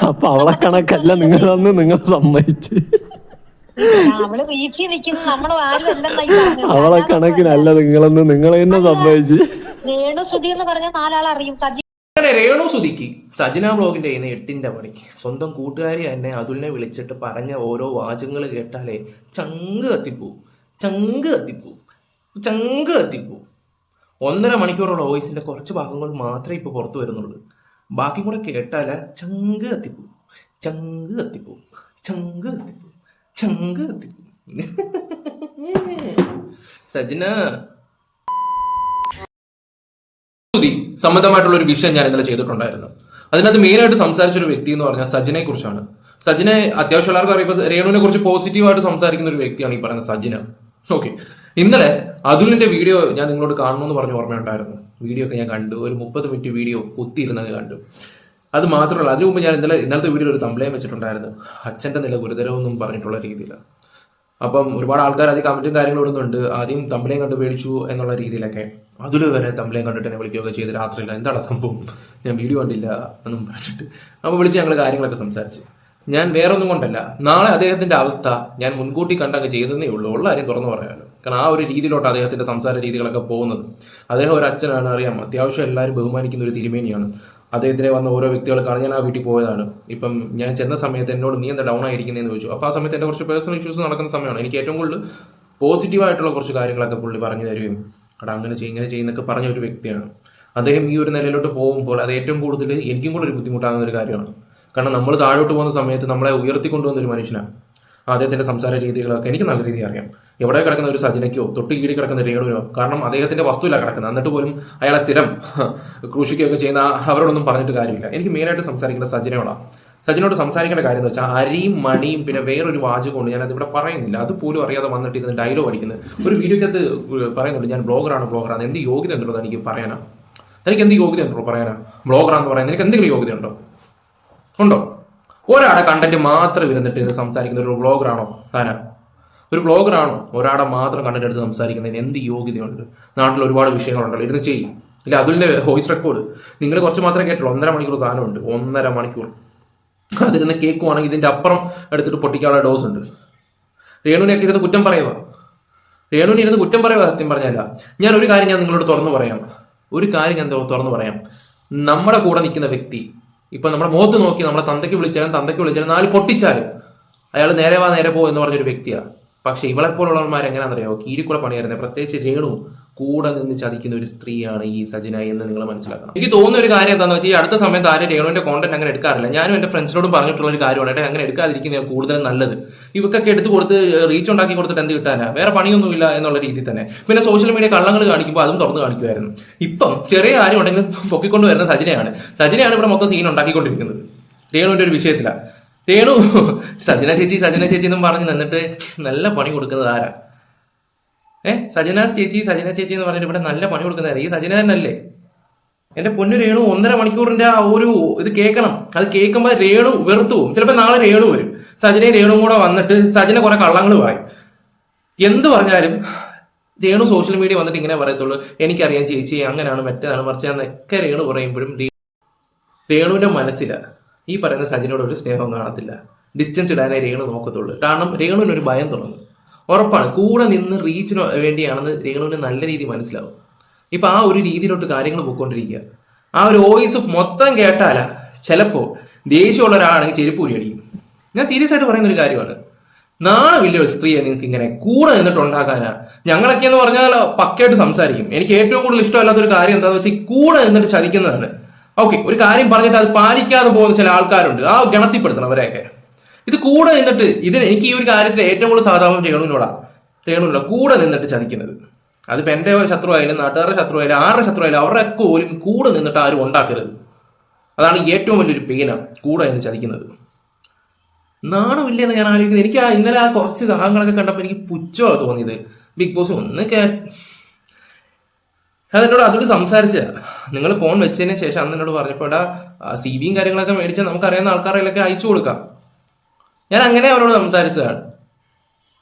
അപ്പൊ അവളെ കണക്കല്ല നിങ്ങളന്ന് നിങ്ങൾ സമ്മതിച്ച്. അവളെ കണക്കിനല്ല നിങ്ങളെന്ന് നിങ്ങൾ തന്നെ സമ്മതിച്ച്. രേണുസുതി എന്ന് പറഞ്ഞ 4 ആൾ അറിയും. അങ്ങനെ രേണുസുതിക്ക് സജന ബ്ലോഗിന്റെ 8ന്റെ പണി. സ്വന്തം കൂട്ടുകാരി തന്നെ അതുലിനെ വിളിച്ചിട്ട് പറഞ്ഞ ഓരോ വാചകങ്ങൾ കേട്ടാലേ ചങ്ക് കത്തിപ്പൂ, ചങ്ക് കത്തിപ്പൂ, ചങ്ക് കത്തിപ്പൂ. 1.5 മണിക്കൂറുള്ള വോയിസിന്റെ കുറച്ച് ഭാഗങ്ങൾ മാത്രമേ ഇപ്പൊ പുറത്തു വരുന്നുള്ളൂ. ബാക്കി കൂടെ കേട്ടാല ചങ്ക് കത്തിപ്പൂ, ചങ്ക് കത്തിപ്പൂ, ചങ്ക് കത്തിപ്പൂ, ചങ്ക് കത്തിപ്പൂ. സജന സംബന്ധമായിട്ടുള്ള ഒരു വിഷയം ഞാൻ ഇന്നലെ ചെയ്തിട്ടുണ്ടായിരുന്നു. അതിനകത്ത് മെയിനായിട്ട് സംസാരിച്ചൊരു വ്യക്തി എന്ന് പറഞ്ഞാൽ സജിനെ കുറിച്ചാണ്. സജിനെ അത്യാവശ്യം എല്ലാവർക്കും അറിയുമ്പോൾ രേണുവിനെ കുറിച്ച് പോസിറ്റീവായിട്ട് സംസാരിക്കുന്ന ഒരു വ്യക്തിയാണ് ഈ പറയുന്ന സജിന. ഓക്കെ, ഇന്നലെ അതുലിന്റെ വീഡിയോ ഞാൻ നിങ്ങളോട് കാണണമെന്ന് പറഞ്ഞ് ഓർമ്മയുണ്ടായിരുന്നു. വീഡിയോ ഒക്കെ ഞാൻ കണ്ടു. ഒരു 30 മിനിറ്റ് വീഡിയോ കുത്തിയിരുന്നത് കണ്ടു. അത് മാത്രമല്ല, അതിനു മുമ്പ് ഞാൻ ഇന്നലത്തെ വീഡിയോയിൽ ഒരു തംബ്ലൈൻ വെച്ചിട്ടുണ്ടായിരുന്നു, അച്ഛന്റെ നില ഗുരുതരമെന്നും പറഞ്ഞിട്ടുള്ള രീതിയിലാണ്. അപ്പം ഒരുപാട് ആൾക്കാർ അത് കമന്റും കാര്യങ്ങളും ഇടുന്നുണ്ട്. ആദ്യം തംബ്ലൈൻ കണ്ട് പേടിച്ചു എന്നുള്ള രീതിയിലൊക്കെ. അതിൽ വരെ തംബ്ലൈൻ കണ്ടിട്ട് എന്നെ വിളിക്കുകയൊക്കെ ചെയ്ത് രാത്രിയില്ല, എന്താണ് സംഭവം, ഞാൻ വീഡിയോ കണ്ടില്ല എന്നും പറഞ്ഞിട്ട്. അപ്പോൾ വിളിച്ച് ഞങ്ങൾ കാര്യങ്ങളൊക്കെ സംസാരിച്ച്. ഞാൻ വേറെ ഒന്നും കൊണ്ടല്ല, നാളെ അദ്ദേഹത്തിന്റെ അവസ്ഥ ഞാൻ മുൻകൂട്ടി കണ്ടങ്ങ് ചെയ്തതേ ഉള്ളൂ. ഉള്ള കാര്യം തുറന്നു പറയാമല്ലോ. കാരണം ആ ഒരു രീതിയിലോട്ട് അദ്ദേഹത്തിന്റെ സംസാര രീതികളൊക്കെ പോകുന്നത്. അദ്ദേഹം ഒരു അച്ഛനാണ്, അറിയാം, അത്യാവശ്യം എല്ലാവരും ബഹുമാനിക്കുന്ന ഒരു തിരുമേനിയാണ്. അദ്ദേഹത്തിനെ വന്ന ഓരോ വ്യക്തികൾ കാണാൻ ഞാൻ ആ വീട്ടിൽ പോയതാണ്. ഇപ്പം ഞാൻ ചെന്ന സമയത്ത് എന്നോട് നീ എന്താ ഡൗൺ ആയിരിക്കുന്നതെന്ന് ചോദിച്ചു. അപ്പോൾ ആ സമയത്ത് എൻ്റെ കുറച്ച് പേഴ്സണൽ ഇഷ്യൂസ് നടക്കുന്ന സമയമാണ്. എനിക്ക് ഏറ്റവും കൂടുതൽ പോസിറ്റീവായിട്ടുള്ള കുറച്ച് കാര്യങ്ങളൊക്കെ പുള്ളി പറഞ്ഞു തരുകയും അവിടെ അങ്ങനെ ഇങ്ങനെ ചെയ്യുന്നൊക്കെ പറഞ്ഞ ഒരു വ്യക്തിയാണ്. അദ്ദേഹം ഈ ഒരു നിലയിലോട്ട് പോകുമ്പോൾ അത് ഏറ്റവും കൂടുതൽ എനിക്കും കൂടെ ഒരു ബുദ്ധിമുട്ടാകുന്ന ഒരു കാര്യമാണ്. കാരണം നമ്മൾ താഴോട്ട് പോകുന്ന സമയത്ത് നമ്മളെ ഉയർത്തിക്കൊണ്ടുവന്ന ഒരു മനുഷ്യനാണ്. അദ്ദേഹത്തിന്റെ സംസാര രീതികളൊക്കെ എനിക്ക് നല്ല രീതിയിൽ അറിയാം. എവിടെ കിടക്കുന്ന ഒരു സജനയ്ക്കോ തൊട്ട് കീഴിൽ കിടക്കുന്ന രേണുവിനോ, കാരണം അദ്ദേഹത്തിന്റെ വസ്തുവിലാണ് കിടക്കുന്നത്, എന്നിട്ട് പോലും അയാളെ സ്ഥിരം ക്രൂശിക്കുകയൊക്കെ ചെയ്യുന്ന അവരോടൊന്നും പറഞ്ഞിട്ട് കാര്യമില്ല. എനിക്ക് മെയിനായിട്ട് സംസാരിക്കേണ്ട സജനയോടാണ്. സജനോട് സംസാരിക്കേണ്ട കാര്യം എന്ന് വെച്ചാൽ അരിയും മണിയും പിന്നെ വേറൊരു വാചകമുണ്ട്, ഞാനത് ഇവിടെ പറയുന്നില്ല. അതുപോലും അറിയാതെ വന്നിട്ട് ഇരുന്ന് ഡയലോഗ് അടിക്കുന്നത് ഒരു വീഡിയോക്കകത്ത് പറയുന്നുണ്ട്, ഞാൻ ബ്ലോഗറാണ്. എന്ത് യോഗ്യത ഉണ്ടോ എനിക്ക് പറയാനാ? എനിക്ക് എന്ത് യോഗ്യത ഉണ്ടോ പറയാനാ? ബ്ലോഗറാന്ന് പറയാൻ എനിക്ക് എന്തെങ്കിലും യോഗ്യത ഉണ്ടോ? ഒരാടെ കണ്ടന്റ് മാത്രം ഇരുന്നിട്ട് ഇത് സംസാരിക്കുന്ന ഒരു വ്ളോഗറാണോ താനാ? ഒരു വ്ളോഗറാണോ? ഒരാടെ മാത്രം കണ്ടന്റ് എടുത്ത് സംസാരിക്കുന്നതിന് എന്ത് യോഗ്യതയുണ്ട്? നാട്ടിൽ ഒരുപാട് വിഷയങ്ങളുണ്ടല്ലോ, ഇരുന്ന് ചെയ്യും. ഇല്ല, അതിൻ്റെ വോയിസ് റെക്കോർഡ് നിങ്ങൾ കുറച്ച് മാത്രമേ കേട്ടുള്ളൂ. 1.5 മണിക്കൂർ സാധനമുണ്ട്, 1.5 മണിക്കൂർ. അതിരുന്ന് കേൾക്കുവാണെങ്കിൽ ഇതിന്റെ അപ്പുറം എടുത്തിട്ട് പൊട്ടിക്കാനുള്ള ഡോസ് ഉണ്ട്. രേണുവിനെയൊക്കെ ഇരുന്ന് കുറ്റം പറയുക, സത്യം പറഞ്ഞല്ല. ഞാൻ ഒരു കാര്യം ഞാൻ നിങ്ങളോട് തുറന്നു പറയാം. നമ്മുടെ കൂടെ നിൽക്കുന്ന വ്യക്തി ഇപ്പൊ നമ്മുടെ മുഖത്ത് നോക്കി നമ്മളെ തന്തയ്ക്ക് വിളിച്ചാലും 4 പൊട്ടിച്ചാലും അയാൾ നേരെ പോ എന്ന് പറഞ്ഞൊരു വ്യക്തിയാണ്. പക്ഷെ ഇവളെപ്പോലുള്ളവന്മാർ എങ്ങനെയാണെന്നറിയോ? കീഴിക്കൂടെ പണിയായിരുന്നത്. പ്രത്യേകിച്ച് രേണു കൂടെ നിന്ന് ചതിക്കുന്ന ഒരു സ്ത്രീയാണ് ഈ സജന എന്ന് നിങ്ങൾ മനസ്സിലാക്കണം. എനിക്ക് തോന്നുന്ന ഒരു കാര്യം എന്താണെന്ന് വെച്ചാൽ, ഈ അടുത്ത സമയത്ത് ആരും രേണുവിന്റെ കോണ്ടന്റ് അങ്ങനെ എടുക്കാറില്ല. ഞാനും എന്റെ ഫ്രണ്ട്സിനോടും പറഞ്ഞിട്ടുള്ള ഒരു കാര്യമാണ്, അങ്ങനെ എടുക്കാതിരിക്കുന്നത് കൂടുതലും നല്ലത്. ഇവക്കൊക്കെ എടുത്ത് കൊടുത്ത് റീച്ച് ഉണ്ടാക്കി കൊടുത്തിട്ട് എന്ത് കിട്ടാനാ? വേറെ പണിയൊന്നുമില്ല എന്നുള്ള രീതിയിൽ തന്നെ. പിന്നെ സോഷ്യൽ മീഡിയ കള്ളങ്ങൾ കാണിക്കുമ്പോൾ അതും തുറന്ന് കാണിക്കുമായിരുന്നു. ഇപ്പം ചെറിയ കാര്യം ഉണ്ടെങ്കിലും പൊക്കിക്കൊണ്ട് വരുന്ന സജനയാണ് ഇവിടെ മൊത്തം സീൻ ഉണ്ടാക്കിക്കൊണ്ടിരിക്കുന്നത് രേണുവിന്റെ ഒരു വിഷയത്തിലാണ്. രേണു സജന ചേച്ചി എന്നും പറഞ്ഞ് നിന്നിട്ട് നല്ല പണി കൊടുക്കുന്നത് ആരാ? സജന ചേച്ചി എന്ന് പറഞ്ഞിട്ട് ഇവിടെ നല്ല പണി കൊടുക്കുന്നത് ഈ സജന തന്നെയല്ലേ? എന്റെ പൊന്നു രേണു 1.5 മണിക്കൂറിന്റെ ആ ഒരു ഇത് കേൾക്കണം. അത് കേൾക്കുമ്പോൾ രേണു വെറുത്തു പോകും. ചിലപ്പോൾ നാളെ രേണു വരും, സജനയും രേണുവും കൂടെ വന്നിട്ട് സജന കുറെ കള്ളങ്ങൾ പറയും. എന്ത് പറഞ്ഞാലും രേണു സോഷ്യൽ മീഡിയ വന്നിട്ട് ഇങ്ങനെ പറയത്തുള്ളൂ, എനിക്കറിയാം ചേച്ചി അങ്ങനെയാണ് മറ്റേതാണ് മറിച്ചാന്നൊക്കെ രേണു പറയുമ്പോഴും രേണുവിന്റെ മനസ്സിലാണ് ഈ പറയുന്ന സജിനോട് ഒരു സ്നേഹം കാണത്തില്ല. ഡിസ്റ്റൻസ് ഇടാനേ രേണു നോക്കത്തുള്ളൂ. കാരണം രേണുവിനൊരു ഭയം തുടങ്ങും. ഉറപ്പാണ്, കൂടെ നിന്ന് റീച്ചിന് വേണ്ടിയാണെന്ന് രേണുവിന് നല്ല രീതിയിൽ മനസ്സിലാവും. ഇപ്പൊ ആ ഒരു രീതിയിലോട്ട് കാര്യങ്ങൾ പോയിക്കൊണ്ടിരിക്കുക. ആ ഒരു വോയിസ് മൊത്തം കേട്ടാല ചിലപ്പോ ദേഷ്യമുള്ള ഒരാളാണെങ്കിൽ ചെരുപ്പ് ഊരി അടിക്കും. ഞാൻ സീരിയസ് ആയിട്ട് പറയുന്ന ഒരു കാര്യമാണ്. നാണമില്ല ഒരു സ്ത്രീയെ നിങ്ങൾക്ക് ഇങ്ങനെ കൂടെ നിന്നിട്ട് ഉണ്ടാക്കാനാ? ഞങ്ങളൊക്കെ എന്ന് പറഞ്ഞാൽ പക്കയായിട്ട് സംസാരിക്കും. എനിക്ക് ഏറ്റവും കൂടുതൽ ഇഷ്ടമല്ലാത്തൊരു കാര്യം എന്താണെന്ന് വെച്ചാൽ കൂടെ നിന്നിട്ട് ചതിക്കുന്നതാണ്. ഓക്കെ, ഒരു കാര്യം പറഞ്ഞിട്ട് അത് പാലിക്കാതെ പോകുന്ന ചില ആൾക്കാരുണ്ട്, ആ ഗണത്തിൽപ്പെടുത്തണം അവരെയൊക്കെ. ഇത് കൂടെ നിന്നിട്ട് എനിക്ക് ഈ ഒരു കാര്യത്തിൽ ഏറ്റവും കൂടുതൽ സാധാരണ രേണുവിനോടാ കൂടെ നിന്നിട്ട് ചതിക്കുന്നത്. അതിപ്പോ എന്റെ ശത്രു ആയാലും നാട്ടുകാരുടെ ശത്രു ആയാലും ആരുടെ ശത്രു ആയാലും അവരൊക്കെ പോലും കൂടെ നിന്നിട്ട് ആരും ഉണ്ടാക്കരുത്. അതാണ് ഏറ്റവും വലിയൊരു പെയിന, കൂടെ നിന്ന് ചതിക്കുന്നത്. നാണമില്ലെന്ന് ഞാൻ ആലോചിക്കുന്നത്. എനിക്ക് ഇന്നലെ ആ കുറച്ച് ഭാഗങ്ങളൊക്കെ കണ്ടപ്പോൾ എനിക്ക് പുച്ഛമാണ് തോന്നിയത്. ബിഗ് ബോസ് അതെന്നോട് അതിൽ സംസാരിച്ച നിങ്ങൾ ഫോൺ വെച്ചതിന് ശേഷം അന്ന് എന്നോട് പറഞ്ഞപ്പോൾ CV കാര്യങ്ങളൊക്കെ മേടിച്ചാൽ നമുക്കറിയാവുന്ന ആൾക്കാരെയൊക്കെ അയച്ചു കൊടുക്കാം. ഞാൻ അങ്ങനെ അവരോട് സംസാരിച്ചതാണ്.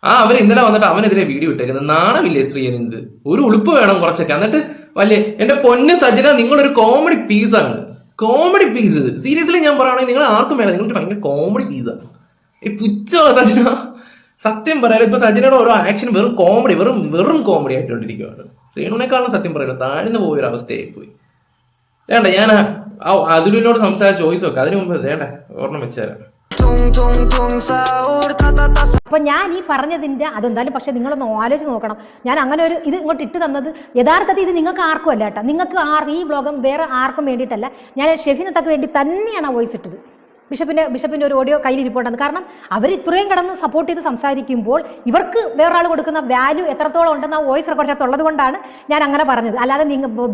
അവർ ഇന്നലെ വന്നിട്ട് അവനെതിരെ വീഡിയോ ഇട്ടേക്കുന്നത്. നാണമില്ലേ സ്ത്രീയെ നിങ്ങൾക്ക്? ഒരു ഉളുപ്പ് വേണം കുറച്ചൊക്കെ. എന്നിട്ട് എന്റെ പൊന്ന് സജന, നിങ്ങളൊരു കോമഡി പീസാണ്. Comedy piece. സീരിയസ്ലി ഞാൻ പറയുകയാണെങ്കിൽ നിങ്ങൾ ആർക്കും വേണം, നിങ്ങൾക്ക് ഭയങ്കര കോമഡി പീസാണ് ഈ പുച്ഛോ സജിന. സത്യം പറയാലോ ഇപ്പൊ സജിനയുടെ ഓരോ ആക്ഷൻ വെറും കോമഡി, വെറും കോമഡി ആയിട്ടോണ്ടിരിക്കുകയാണ്. രേണുവിനെക്കാളും സത്യം പറയുന്നത് താഴ്ന്നു പോയൊരു അവസ്ഥയായി പോയി. വേണ്ട, ഞാൻ അതുലിനോട് സംസാരിച്ച വോയിസ് ഒക്കെ അതിനു മുമ്പ് വേണ്ട ഓർമ്മ വെച്ചുതരാം. അപ്പൊ ഞാൻ ഈ പറഞ്ഞതിന്റെ അതെന്തായാലും പക്ഷെ നിങ്ങളൊന്ന് ആലോചിച്ച് നോക്കണം. ഞാൻ അങ്ങനെ ഒരു ഇത് ഇങ്ങോട്ട് ഇട്ട് തന്നത് യഥാർത്ഥത്തിൽ ഇത് നിങ്ങൾക്ക് ആർക്കും അല്ല കേട്ടോ. നിങ്ങൾക്ക് ഈ ബ്ലോഗും വേറെ ആർക്കും വേണ്ടിയിട്ടല്ല. ഞാൻ ഷെഫിനത്തൊക്കെ വേണ്ടി തന്നെയാണ് ആ വോയിസ് ഇട്ടത്. ബിഷപ്പിന്റെ ഒരു ഓഡിയോ കയ്യിലിരിപ്പുണ്ടെന്ന്. കാരണം അവർ ഇത്രയും കിടന്ന് സപ്പോർട്ട് ചെയ്ത് സംസാരിക്കുമ്പോൾ ഇവർക്ക് വേറൊരാൾ കൊടുക്കുന്ന വാല്യൂ എത്രത്തോളം ഉണ്ടെന്ന് ആ വോയിസ് റെക്കോർഡിനകത്തുള്ളത് കൊണ്ടാണ് ഞാൻ അങ്ങനെ പറഞ്ഞത്. അല്ലാതെ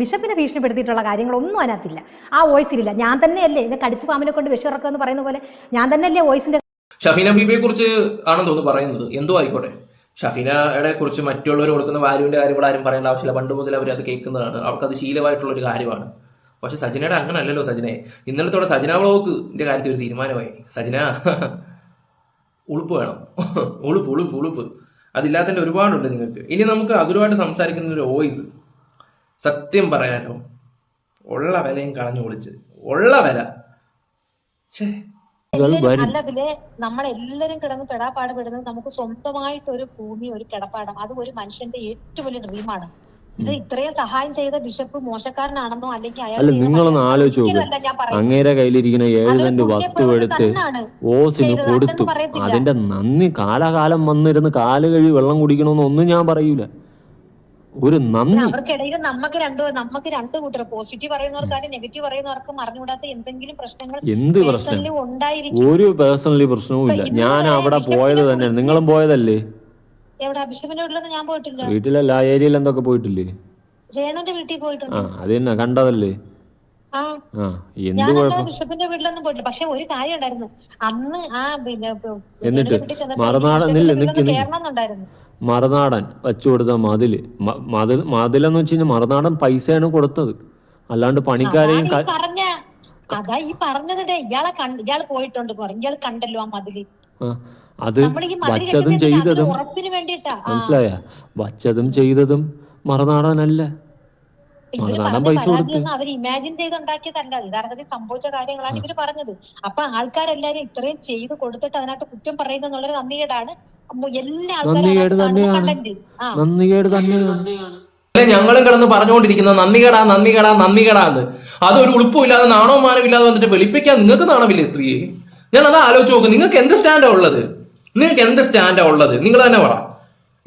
ബിഷപ്പിനെ ഭീഷണിപ്പെടുത്തിയിട്ടുള്ള കാര്യങ്ങളൊന്നും അതിനകത്തില്ല, ആ വോയിസിലില്ല. ഞാൻ തന്നെയല്ലേ എന്നെ കടിച്ചു പാമ്പിനെ കൊണ്ട് വിഷമിറക്കുക എന്ന് പറയുന്ന പോലെ ഞാൻ തന്നെയല്ലേ വോയിസിന്റെ. ഷഫീന ബീബിയെ കുറിച്ച് ആണെന്ന് തോന്നുന്നു പറയുന്നത്. എന്തോ ആയിക്കോട്ടെ, ഷഫീനയുടെ കുറിച്ച് മറ്റുള്ളവർ കൊടുക്കുന്ന വാല്യൂവിന്റെ കാര്യങ്ങൾ ആരും പറയേണ്ട ആവശ്യമില്ല. പണ്ട് മുതൽ അവർ അത് കേൾക്കുന്നതാണ്, അവർക്കത് ശീലമായിട്ടുള്ള ഒരു കാര്യമാണ്. പക്ഷെ സജിനയുടെ അങ്ങനെ അല്ലല്ലോ. സജിനെ ഇന്നലത്തോടെ സജിന വ്ളോഗിന്റെ കാര്യത്തിൽ ഒരു തീരുമാനമായി. സജിന ഉളുപ്പ് വേണം, ഉളുപ്പ് അതില്ലാത്തതിന്റെ ഒരുപാടുണ്ട് നിങ്ങൾക്ക്. ഇനി നമുക്ക് അതുമായിട്ട് സംസാരിക്കുന്ന ഒരു വോയിസ്. സത്യം പറയാനോ ഉള്ള വിലയും കളഞ്ഞു പൊളിച്ച്, ഉള്ള വില നല്ലതില് നമ്മളെല്ലാരും കിടന്ന് പെടാപ്പാട് പെടുന്നത് നമുക്ക് സ്വന്തമായിട്ട് ഒരു ഭൂമി, ഒരു കിടപ്പാടം, അത് ഒരു മനുഷ്യന്റെ ഏറ്റവും വലിയ ഡ്രീമാണ്. ഇത് ഇത്രയും സഹായം ചെയ്ത ബിഷപ്പ് മോശക്കാരനാണെന്നോ അല്ലെങ്കിൽ അല്ല, നിങ്ങളൊന്ന് ആലോചിച്ച് നോക്ക്. അങ്ങേരെ കയ്യിലിരിക്കുന്ന 7 സെന്റ് വസ്തു എടുത്ത് ഓസിന് കൊടുത്തു. അതിന്റെ നന്ദി കാലാകാലം വന്നിരുന്ന് കാല് കഴുകി വെള്ളം കുടിക്കണമെന്ന് ഒന്നും ഞാൻ പറയൂല. ഒരു നന്ദി അവർക്കിടയിൽ നമുക്ക് രണ്ട് കൂട്ടർ പോസിറ്റീവ് പറയുന്നവർക്കാരും നെഗറ്റീവ് പറയുന്നവർക്കും അറിഞ്ഞുകൂടാത്ത എന്തെങ്കിലും പ്രശ്നങ്ങൾ എന്ത് പ്രശ്നം? ഒരു പേഴ്സണലി പ്രശ്നവും ഇല്ല. ഞാൻ അവിടെ പോയത് തന്നെ, നിങ്ങളും പോയതല്ലേ? എവിടെ ബിഷപ്പിന്റെ വീട്ടിലൊന്നും ഞാൻ പോയിട്ടില്ല. വീട്ടിലല്ല, ആ ഏരിയയിൽ എന്തൊക്കെ പോയിട്ടില്ലേ? രേണുവിന്റെ വീട്ടിൽ പോയിട്ടുണ്ട്. അത് തന്നെ കണ്ടതല്ലേ? ഞാൻ ബിഷപ്പിന്റെ വീട്ടിലൊന്നും പോയിട്ടില്ല. പക്ഷെ ഒരു കാര്യം ഉണ്ടായിരുന്നു, അന്ന് ആ പിന്നെ എന്നിട്ട് മറുനാടൻ വെച്ചു കൊടുത്ത മതിലെന്ന് വെച്ച് കഴിഞ്ഞാൽ മറുനാടൻ പൈസയാണ് കൊടുത്തത്, അല്ലാണ്ട് പണിക്കാരെയും പറഞ്ഞ അതാ ഈ പറഞ്ഞതിന്റെ ഇയാള് പോയിട്ടുണ്ട്, ഇയാൾ കണ്ടല്ലോ ആ മതില്. അത് വച്ചതും ചെയ്തതും മനസ്സിലായ? വച്ചതും ചെയ്തതും മറുനാടനല്ല, മറുനാടൻ പൈസ കൊടുത്ത് അവർ ഇമാജിൻ ചെയ്തുണ്ടാക്കിയതല്ല. യഥാർത്ഥത്തിൽ സംഭവിച്ച കാര്യങ്ങളാണ് ഇവര് പറഞ്ഞത്. അപ്പൊ ആൾക്കാരെല്ലാരും ഇത്രയും ചെയ്ത് കൊടുത്തിട്ട് അതിനകത്ത് കുറ്റം പറയുന്നുള്ളൊരു നന്ദികേടാണ്. എല്ലാ നന്ദികേട് തന്നെയാണ്. ഞങ്ങളും കിടന്ന് പറഞ്ഞുകൊണ്ടിരിക്കുന്ന നന്ദികേടാന്ന്. അതൊരു ഉളുപ്പുമില്ലാതെ നാണവും മാനവും ഇല്ലാതെ വന്നിട്ട് വെളുപ്പിക്കാൻ നിങ്ങൾക്ക് നാണമില്ലേ സ്ത്രീയെ? ഞാൻ അത് ആലോചിച്ച് നോക്കും. നിങ്ങൾക്ക് എന്ത് സ്റ്റാൻഡാ ഉള്ളത്? നിങ്ങൾ തന്നെ പറ.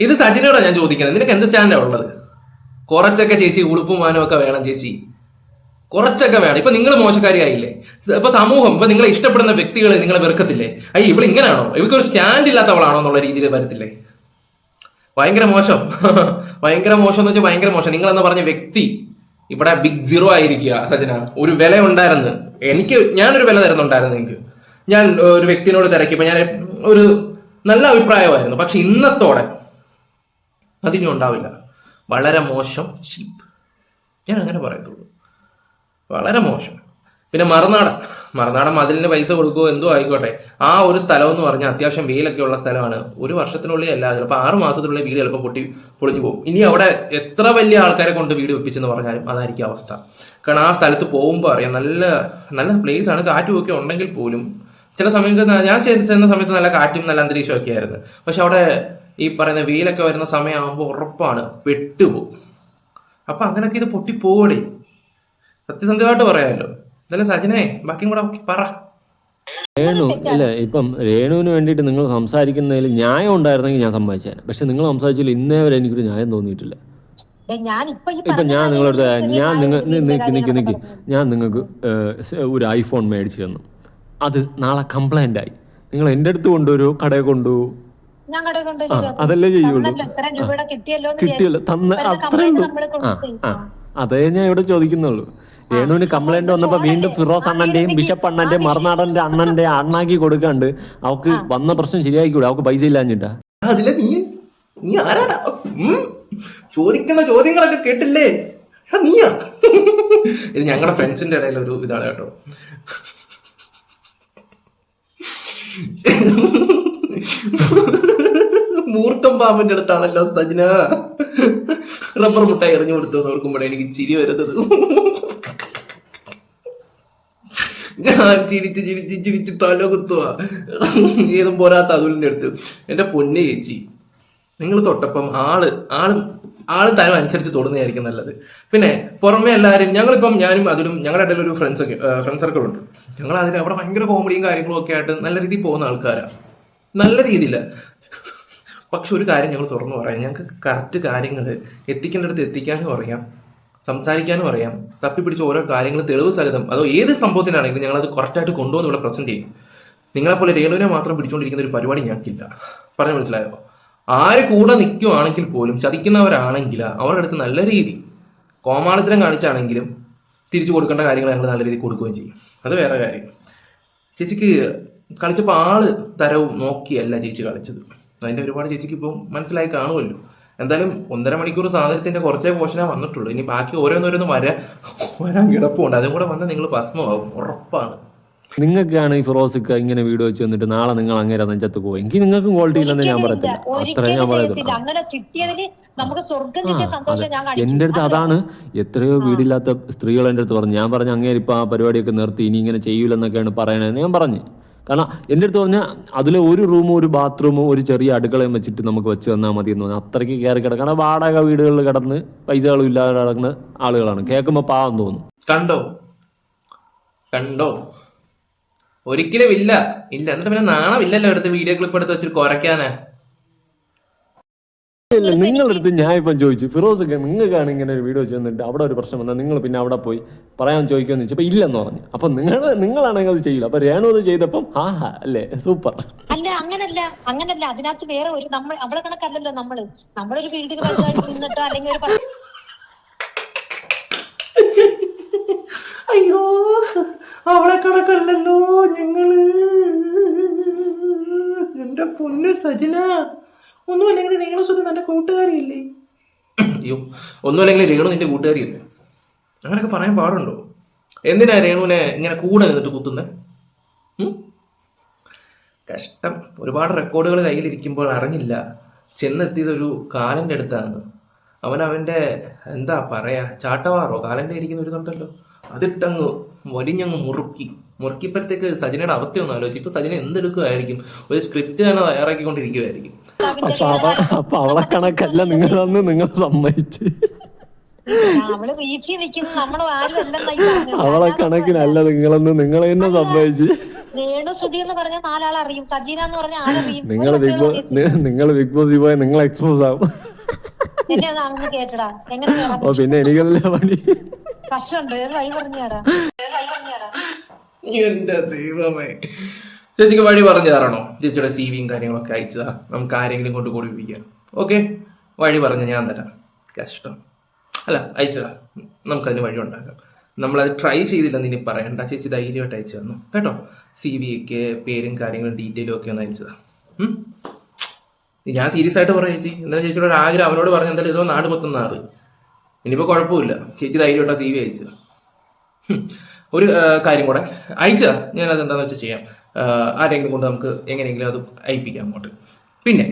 ഇത് സജിനോടാ ഞാൻ ചോദിക്കുന്നത്. നിനക്ക് എന്ത് സ്റ്റാൻഡാ ഉള്ളത്? കുറച്ചൊക്കെ ചേച്ചി ഉളുപ്പും മാനവും ഒക്കെ വേണം ചേച്ചി, കുറച്ചൊക്കെ വേണം. ഇപ്പൊ നിങ്ങൾ മോശക്കാരിയായില്ലേ? ഇപ്പൊ സമൂഹം, ഇപ്പൊ നിങ്ങളെ ഇഷ്ടപ്പെടുന്ന വ്യക്തികൾ നിങ്ങളെ വെറുക്കത്തില്ലേ? ഇവിടെ ഇങ്ങനെയാണോ? ഇവർക്കൊരു സ്റ്റാൻഡ് ഇല്ലാത്തവളാണോ എന്നുള്ള രീതിയിൽ വരത്തില്ലേ? ഭയങ്കര മോശം എന്ന് വെച്ചാൽ ഭയങ്കര മോശം. നിങ്ങളെന്ന് പറഞ്ഞ വ്യക്തി ഇവിടെ ബിഗ് സീറോ ആയിരിക്കുക. സജന, ഒരു വില ഉണ്ടായിരുന്നു ഞാനൊരു വില തരുന്നുണ്ടായിരുന്നു നിങ്ങൾക്ക്. ഞാൻ ഒരു വ്യക്തിനോട് തിരക്കിയപ്പോ ഞാൻ ഒരു നല്ല അഭിപ്രായമായിരുന്നു. പക്ഷെ ഇന്നത്തോടെ അതിനും ഉണ്ടാവില്ല. വളരെ മോശം ഷീപ്പ്, ഞാൻ അങ്ങനെ പറയത്തുള്ളൂ. വളരെ മോശം. പിന്നെ മറുനാടൻ മതിലിന് പൈസ കൊടുക്കുമോ എന്തോ ആയിക്കോട്ടെ. ആ ഒരു സ്ഥലം എന്ന് പറഞ്ഞാൽ അത്യാവശ്യം വെയിലൊക്കെ ഉള്ള സ്ഥലമാണ്. ഒരു വർഷത്തിനുള്ളിൽ അല്ല, ചിലപ്പോൾ 6 മാസത്തിനുള്ളിൽ വീട് ചിലപ്പോൾ പൊളിച്ചു പോകും. ഇനി അവിടെ എത്ര വലിയ ആൾക്കാരെ കൊണ്ട് വീട് വെപ്പിച്ചെന്ന് പറഞ്ഞാലും അതായിരിക്കും അവസ്ഥ. കാരണം ആ സ്ഥലത്ത് പോകുമ്പോൾ അറിയാം, നല്ല പ്ലേസ് ആണ്. കാറ്റും ഒക്കെ ഉണ്ടെങ്കിൽ പോലും ചില സമയത്ത് ഞാൻ ചെന്ന സമയത്ത് നല്ല കാറ്റും നല്ല അന്തരീക്ഷവും ഒക്കെ ആയിരുന്നു. പക്ഷെ അവിടെ ഈ പറയുന്ന വെയിലൊക്കെ വരുന്ന സമയമാകുമ്പോൾ ഉറപ്പാണ് പെട്ടുപോകും. അപ്പൊ അങ്ങനെയൊക്കെ ഇത് പൊട്ടിപ്പോകണേ, സത്യസന്ധമായിട്ട് പറയാമല്ലോ. ഇതല്ലേ സജനെ, ബാക്കിയും കൂടെ പറ. ഇപ്പം രേണുവിന് വേണ്ടിയിട്ട് നിങ്ങൾ സംസാരിക്കുന്നതിൽ ന്യായം ഉണ്ടായിരുന്നെങ്കിൽ ഞാൻ സമ്മതിച്ചേനെ. പക്ഷെ നിങ്ങൾ സംസാരിച്ചാൽ ഇന്നേ വരെ എനിക്കൊരു ന്യായം തോന്നിയിട്ടില്ല. ഇപ്പൊ ഞാൻ നിങ്ങളടുത്ത് ഞാൻ നിങ്ങൾക്ക് ഒരു ഐഫോൺ മേടിച്ചു തന്നു, അത് നാളെ കംപ്ലൈന്റ് ആയി, നിങ്ങൾ എൻ്റെ അടുത്ത് കൊണ്ടുവരുമോ കടയിൽ കൊണ്ടുപോകുമോ? അതല്ലേ ചെയ്യുള്ളൂ. കിട്ടിയല്ലോ തന്ന അത്രേ ഉള്ളൂ. അതേ ഞാൻ ഇവിടെ ചോദിക്കുന്നുള്ളൂ. രേണുവിന് കംപ്ലൈന്റ് വന്നപ്പോ വീണ്ടും ഫിറോസ് അണ്ണന്റെയും ബിഷപ്പ് അണ്ണന്റെയും മറുനാടന്റെ അണ്ണന്റെ അണ്ണാക്കി കൊടുക്കാണ്ട് അവക്ക് വന്ന പ്രശ്നം ശരിയാക്കിക്കൂടെ? അവക്ക് പൈസ ഇല്ലാഞ്ഞിട്ടാ? അതിലെ നീ ആരാടാ ചോദിക്കുന്ന ചോദ്യങ്ങളൊക്കെ കേട്ടില്ലേ? നീയാ? ഇത് ഞങ്ങളുടെ ഫ്രണ്ട്സിന്റെ ഇടയിൽ ഒരു ഇതാണ് കേട്ടോ. മൂർഖം പാമ്പിന്റെ അടുത്താണല്ലോ സജന റബ്ബർ മുട്ടായി എറിഞ്ഞു കൊടുത്തു ഓർക്കുമ്പോഴേ എനിക്ക് ചിരി വരുന്നത്. ഞാൻ ചിരിച്ച് ചിരിച്ച് ചിരിച്ച് തല കുത്തുക. ഏതും പോരാത്ത അതുലിന്റെ അടുത്ത്. എന്റെ പൊന്നെ ചേച്ചി, നിങ്ങൾ തൊട്ടപ്പം ആള് തരം അനുസരിച്ച് തൊടുന്നതായിരിക്കും നല്ലത്. പിന്നെ പുറമെ എല്ലാവരും ഞങ്ങളിപ്പം ഞാനും അതിലും ഞങ്ങളുടെ ഇടയിൽ ഒരു ഫ്രണ്ട് സർക്കിൾ ഉണ്ട്. ഞങ്ങൾ അതിൽ അവിടെ ഭയങ്കര കോമഡിയും കാര്യങ്ങളും ഒക്കെ ആയിട്ട് നല്ല രീതിയിൽ പോകുന്ന ആൾക്കാരാണ്, നല്ല രീതിയിൽ. പക്ഷെ ഒരു കാര്യം ഞങ്ങൾ തുറന്നു പറയാം, ഞങ്ങൾക്ക് കറക്റ്റ് കാര്യങ്ങൾ എത്തിക്കേണ്ടടുത്ത് എത്തിക്കാനും അറിയാം, സംസാരിക്കാനും അറിയാം. തപ്പിപ്പിടിച്ച് ഓരോ കാര്യങ്ങൾ തെളിവ് സഹിതം അതോ ഏത് സംഭവത്തിനാണെങ്കിലും ഞങ്ങളത് കറക്റ്റായിട്ട് കൊണ്ടുവന്ന് ഇവിടെ പ്രസന്റ് ചെയ്യും. നിങ്ങളെപ്പോലെ രേണുവിനെ മാത്രം പിടിച്ചുകൊണ്ടിരിക്കുന്ന ഒരു പരിപാടി ഞങ്ങൾക്കില്ല. പറഞ്ഞു മനസ്സിലായോ? ആര് കൂടെ നിൽക്കുവാണെങ്കിൽ പോലും ചതിക്കുന്നവരാണെങ്കിൽ അവരുടെ അടുത്ത് നല്ല രീതി കോമാളിത്തരം കാണിച്ചാണെങ്കിലും തിരിച്ചു കൊടുക്കേണ്ട കാര്യങ്ങൾ ഞങ്ങൾ നല്ല രീതിയിൽ കൊടുക്കുകയും ചെയ്യും. അത് വേറെ കാര്യം. ചേച്ചിക്ക് കളിച്ചപ്പോൾ ആള് തരവും നോക്കിയല്ല ചേച്ചി കളിച്ചത്. അതിൻ്റെ ഒരുപാട് ചേച്ചിക്ക് ഇപ്പം മനസ്സിലായി കാണുമല്ലോ. എന്തായാലും 1.5 മണിക്കൂർ സാധനത്തിന്റെ കുറച്ചേ പോഷനേ വന്നിട്ടുള്ളൂ. ഇനി ബാക്കി ഓരോന്നോരോന്ന് വരാൻ കിടപ്പുണ്ട്. അതും കൂടെ വന്നാൽ നിങ്ങൾ ഭസ്മമാകും, ഉറപ്പാണ്. നിങ്ങൾക്കാണ് ഈ ഫിറോസിക്ക ഇങ്ങനെ വീഡിയോ വെച്ച് വന്നിട്ട് നാളെ നിങ്ങൾ അങ്ങനെ നെഞ്ചത്ത് പോകും. എനിക്ക് നിങ്ങൾക്കും ക്വാളിറ്റി ഇല്ലെന്ന് ഞാൻ പറയത്തില്ല, അത്രേ ഞാൻ പറയത്തുള്ളൂ. എന്റെ അടുത്ത് അതാണ് എത്രയോ വീടില്ലാത്ത സ്ത്രീകൾ എൻ്റെ അടുത്ത് പറഞ്ഞു. ഞാൻ പറഞ്ഞു അങ്ങേര് ഇപ്പൊ ആ പരിപാടിയൊക്കെ നിർത്തി ഇനി ഇങ്ങനെ ചെയ്യൂലെന്നൊക്കെയാണ് പറയണതെന്ന് ഞാൻ പറഞ്ഞു. കാരണം എൻ്റെ അടുത്ത് പറഞ്ഞാൽ അതിലെ ഒരു റൂമും ഒരു ബാത്റൂമും ഒരു ചെറിയ അടുക്കളയും വെച്ചിട്ട് നമുക്ക് വെച്ച് തന്നാൽ മതി എന്ന് തോന്നുന്നു. അത്രയ്ക്ക് കയറി കിടക്കണം. വാടക വീടുകളിൽ കിടന്ന് പൈസകളും ഇല്ലാതെ കിടക്കുന്ന ആളുകളാണ്. കേൾക്കുമ്പോൾ പാവം തോന്നും. കണ്ടോ ഒരിക്കലും ഇല്ല. എന്നിട്ട് പിന്നെ നാണമില്ലല്ലോ എടുത്ത് വീഡിയോ ക്ലിപ്പ് എടുത്ത് വെച്ചിട്ട് കുറയ്ക്കാനാ. ഇല്ല, നിങ്ങളടുത്ത് ഞാൻ ഇപ്പം ചോദിച്ചു, ഫിറോസൊക്കെ നിങ്ങൾക്കാണ് ഇങ്ങനെ ഒരു വീഡിയോ ചെന്നിട്ട് അവിടെ ഒരു പ്രശ്നം വന്നാൽ നിങ്ങൾ പിന്നെ അവിടെ പോയി പറയാൻ ചോദിക്കുമെന്ന് വെച്ചപ്പോൾ ഇല്ലെന്ന് പറഞ്ഞു. അപ്പൊ നിങ്ങളാണെങ്കിൽ അത് ചെയ്യില്ല. അപ്പൊ രേണു അത് ചെയ്തപ്പം അല്ലേ സൂപ്പർ. അല്ല അങ്ങനല്ല അതിനകത്ത് വേറെ ഒരു നമ്മൾ അവളെ കണക്കല്ലല്ലോ. നമ്മളൊരു ഫീൽഡിൽ നിന്നിട്ടോ അല്ലെങ്കിൽ ഒരു അയ്യോ അവളെ കണക്കല്ലല്ലോ ഞങ്ങള്. എന്റെ പൊന്നു സജന, ഒന്നുമല്ലെങ്കിൽ രേണു സുധി നിന്റെ കൂട്ടുകാരിയില്ലേ? അയ്യോ, ഒന്നുമല്ലെങ്കിൽ രേണു നിന്റെ കൂട്ടുകാരിയല്ലേ? അങ്ങനെയൊക്കെ പറയാൻ പാടുണ്ടോ? എന്തിനാ രേണുവിനെ ഇങ്ങനെ കൂടെ നിന്നിട്ട് കുത്തുന്നേ? കഷ്ടം. ഒരുപാട് റെക്കോർഡുകൾ കയ്യിലിരിക്കുമ്പോൾ അറിഞ്ഞില്ല ചെന്നെത്തിയതൊരു കാലൻ്റെ അടുത്താണ്. അവൻ്റെ എന്താ പറയാ ചാട്ടവാറോ കാലൻ്റെ ഇരിക്കുന്ന ഒരു ഇതുണ്ടല്ലോ, അതിട്ടങ്ങ് വലിഞ്ഞങ്ങ് മുറുക്കിയപ്പോഴത്തേക്ക് സജനയുടെ അവസ്ഥ ഒന്ന് ആലോചിച്ചു. ഇപ്പൊ സജന എന്തെടുക്കുമായിരിക്കും? ഒരു സ്ക്രിപ്റ്റ് തന്നെ തയ്യാറാക്കിക്കൊണ്ടിരിക്കുമായിരിക്കും. അപ്പൊ അവളെ കണക്കല്ല നിങ്ങളന്ന് നിങ്ങൾ സമ്മതിച്ച്. അവളെ കണക്കിനല്ല നിങ്ങളെന്ന് നിങ്ങൾ തന്നെ സമ്മതിച്ച്. നിങ്ങൾ ബിഗ് ബോസ് പോയ നിങ്ങൾ എക്സ്പോസ് ആവും. പിന്നെ എനിക്കല്ല പണി. എന്റെ ദൈവമേ, ചേച്ചിക്ക് വഴി പറഞ്ഞു തരണോ? ചേച്ചിയുടെ CV-യും കാര്യങ്ങളൊക്കെ അയച്ചതാ, നമുക്ക് ആരെങ്കിലും കൊണ്ട് കൊടുപ്പിക്കാം. ഓക്കെ, വഴി പറഞ്ഞു ഞാൻ തരാം. കഷ്ടം അല്ല, അയച്ചതാ, നമുക്കതിന് വഴി ഉണ്ടാക്കാം. നമ്മളത് ട്രൈ ചെയ്തില്ലെന്ന് ഇനി പറയണ്ട. ചേച്ചി ധൈര്യമായിട്ട് അയച്ചു തന്നു കേട്ടോ. CV-യൊക്കെ പേരും കാര്യങ്ങളും ഡീറ്റെയിലും ഒക്കെ ഒന്ന് അയച്ചതാ. ഞാൻ സീരിയസ് ആയിട്ട് പറയാം ചേച്ചി. എന്തായാലും ചേച്ചിയുടെ ഒരു ആഗ്രഹം അവനോട് പറഞ്ഞു, എന്തായാലും ഇതോ നാട് മൊത്തം നാറ്. ഇനിയിപ്പോൾ കുഴപ്പമില്ല, ചേച്ചി ധൈര്യമായിട്ടാ CV അയച്ചതാ. ഒരു കാര്യം കൂടെ അയച്ചാ ഞാനത് എന്താണെന്ന് വെച്ചാൽ ചെയ്യാം. ആരെങ്കിലും കൊണ്ട് നമുക്ക് എങ്ങനെയെങ്കിലും അത് അയപ്പിക്കാം അങ്ങോട്ട്. പിന്നെ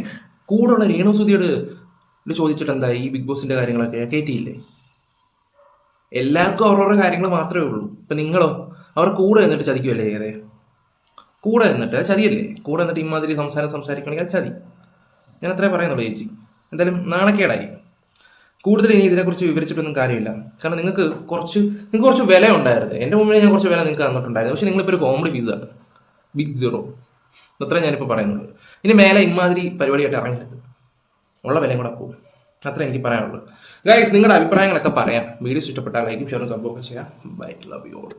കൂടെയുള്ള രേണു സുധിയോട് ചോദിച്ചിട്ട് എന്താ ഈ ബിഗ് ബോസിന്റെ കാര്യങ്ങളൊക്കെ കയറ്റിയില്ലേ? എല്ലാവർക്കും അവരവരുടെ കാര്യങ്ങൾ മാത്രമേ ഉള്ളൂ. ഇപ്പം നിങ്ങളോ അവർ കൂടെ നിന്നിട്ട് ചതിക്കുമല്ലേ? ഏതെ കൂടെ നിന്നിട്ട് ചതിയല്ലേ? കൂടെ നിന്നിട്ട് ഇമാതിരി സംസാരിക്കണമെങ്കിൽ അത് ചതി. ഞാൻ അത്രേ പറയുന്നുള്ളൂ ചേച്ചി. എന്തായാലും നാണക്കേടായി. കൂടുതൽ ഇനി ഇതിനെക്കുറിച്ച് വിവരിച്ചിട്ടൊന്നും കാര്യമില്ല. കാരണം നിങ്ങൾക്ക് കുറച്ച് വില ഉണ്ടായിരുന്നു. എൻ്റെ മുമ്പിൽ ഞാൻ കുറച്ച് വില നിങ്ങൾക്ക് തന്നിട്ടുണ്ടായിരുന്നു. പക്ഷെ നിങ്ങളിപ്പോൾ ഒരു കോമഡി പീസാണ്, ബിഗ് സീറോ. അത്രേ ഞാനിപ്പോൾ പറയുന്നുള്ളൂ. ഇനി മേലെ ഇമാതിരി പരിപാടിയായിട്ട് ഇറങ്ങരുത്, ഉള്ള വിലയും കൂടെ പോകും. അത്ര എനിക്ക് പറയാനുള്ളൂ. ഗൈസ്, നിങ്ങളുടെ അഭിപ്രായങ്ങളൊക്കെ പറയാം. വീഡിയോ ഇഷ്ടപ്പെട്ടാൽ ലൈക്കും ഷെയറും സംഭവമൊക്കെ ചെയ്യാം. Bye, love you all.